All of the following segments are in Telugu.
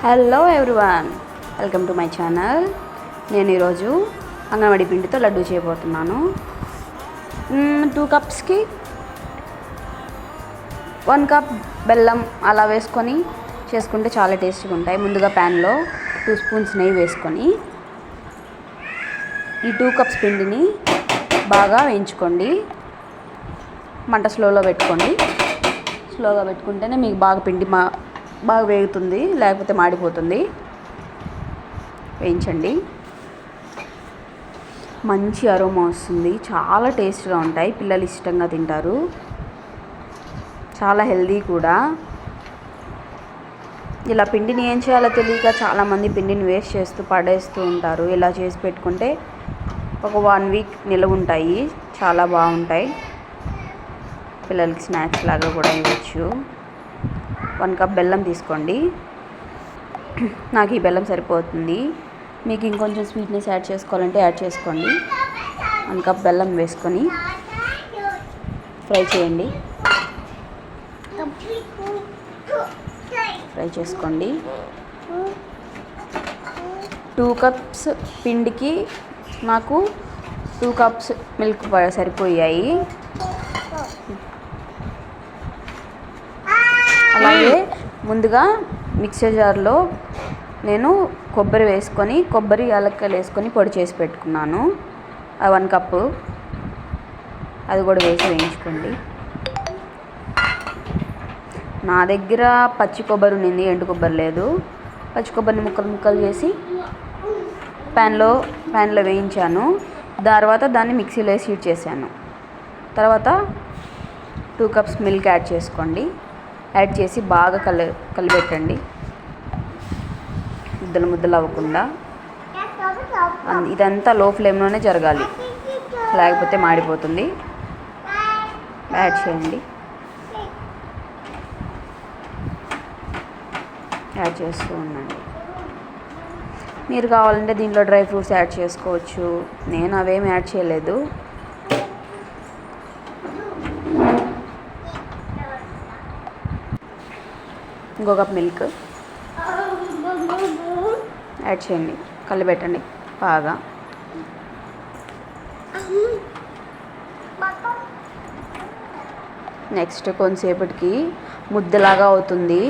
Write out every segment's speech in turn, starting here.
Hello everyone, welcome to my channel. నేను ఈరోజు అంగన్వాడీ పిండితో లడ్డు చేయబోతున్నాను. 2 కప్స్కి 1 కప్ బెల్లం అలా వేసుకొని చేసుకుంటే చాలా టేస్టీగా ఉంటాయి. ముందుగా ప్యాన్లో 2 స్పూన్స్ నెయ్యి వేసుకొని ఈ 2 కప్స్ పిండిని బాగా వేయించుకోండి. మంట స్లోగా పెట్టుకోండి. స్లోగా పెట్టుకుంటేనే మీకు బాగా పిండి బాగా వేగుతుంది, లేకపోతే మాడిపోతుంది. వేయించండి. మంచి అరోమా వస్తుంది, చాలా టేస్ట్గా ఉంటాయి. పిల్లలు ఇష్టంగా తింటారు, చాలా హెల్దీ కూడా. ఇలా పిండిని ఏం చేయాలో తెలియక చాలామంది పిండిని వేస్ట్ చేస్తూ పడేస్తూ ఉంటారు. ఇలా చేసి పెట్టుకుంటే ఒక 1 వీక్ నిలవ ఉంటాయి, చాలా బాగుంటాయి. పిల్లలకి స్నాక్స్ లాగా కూడా ఇవ్వచ్చు. 1 కప్ బెల్లం తీసుకోండి. నాకు ఈ బెల్లం సరిపోతుంది. మీకు ఇంకొంచెం స్వీట్నెస్ యాడ్ చేసుకోవాలంటే యాడ్ చేసుకోండి. 1 కప్ బెల్లం వేసుకొని ఫ్రై చేయండి. ఫ్రై చేసుకోండి. 2 కప్స్ పిండికి నాకు 2 కప్స్ మిల్క్ సరిపోయాయి. అలాగే ముందుగా మిక్సర్ జార్లో నేను కొబ్బరి వేసుకొని యాలక్కాయలు వేసుకొని పొడి చేసి పెట్టుకున్నాను. 1 కప్పు అది కూడా వేసి వేయించుకోండి. నా దగ్గర పచ్చి కొబ్బరి ఉన్నింది, ఎండు కొబ్బరి లేదు. పచ్చి కొబ్బరిని ముక్కలు చేసి ప్యాన్లో వేయించాను. తర్వాత దాన్ని మిక్సీలో వేసి హీట్ చేశాను. తర్వాత 2 కప్స్ మిల్క్ యాడ్ చేసుకోండి. యాడ్ చేసి బాగా కలిపెట్టండి, ముద్దలు అవ్వకుండా. ఇదంతా లో ఫ్లేమ్లోనే జరగాలి, లేకపోతే మాడిపోతుంది. యాడ్ చేయండి. యాడ్ చేస్తూ ఉండండి. మీరు కావాలంటే దీంట్లో డ్రై ఫ్రూట్స్ యాడ్ చేసుకోవచ్చు. నేను అవేమి యాడ్ చేయలేదు. ఇంకో కప్ మిల్క్ యాడ్ చేయండి, కలిపెట్టండి బాగా. నెక్స్ట్ కొంతసేపటికి ముద్దలాగా అవుతుంది.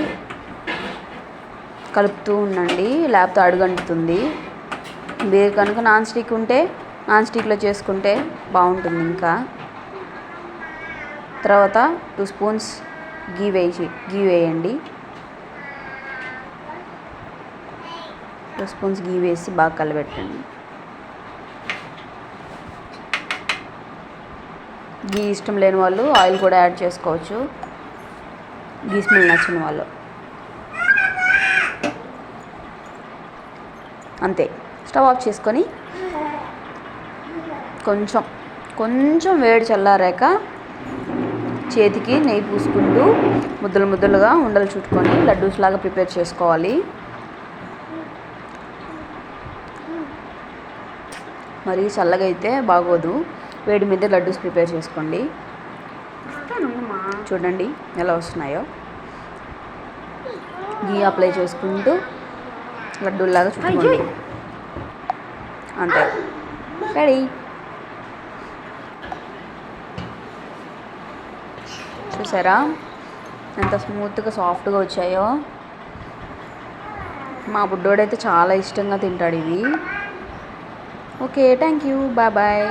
కలుపుతూ ఉండండి, లేకపోతే అడుగంటుతుంది. మీరు కనుక నాన్ స్టిక్ ఉంటే నాన్ స్టిక్లో చేసుకుంటే బాగుంటుంది. ఇంకా తర్వాత 2 స్పూన్స్ గీ వేయండి. 2 స్పూన్స్ గీ వేసి బాగా కలిపెట్టండి. గీ ఇష్టం లేని వాళ్ళు ఆయిల్ కూడా యాడ్ చేసుకోవచ్చు, గీ స్మెల్ నచ్చిన వాళ్ళు. అంతే. స్టవ్ ఆఫ్ చేసుకొని కొంచెం వేడి చల్లారాక చేతికి నెయ్యి పూసుకుంటూ ముద్దలుగా ఉండలు చుట్టుకొని లడ్డూస్ లాగా ప్రిపేర్ చేసుకోవాలి. మరి చల్లగా అయితే బాగోదు. వేడి మీద లడ్డూస్ ప్రిపేర్ చేసుకోండి. చూడండి ఎలా వస్తున్నాయో. గీ అప్లై చేసుకుంటూ లడ్డూలాగా చుట్టుకోండి. అంతే, రెడీ. చూసారా ఎంత స్మూత్గా సాఫ్ట్గా వచ్చాయో. మా బుడ్డోడైతే చాలా ఇష్టంగా తింటాడు ఇవి. Okay, thank you, bye.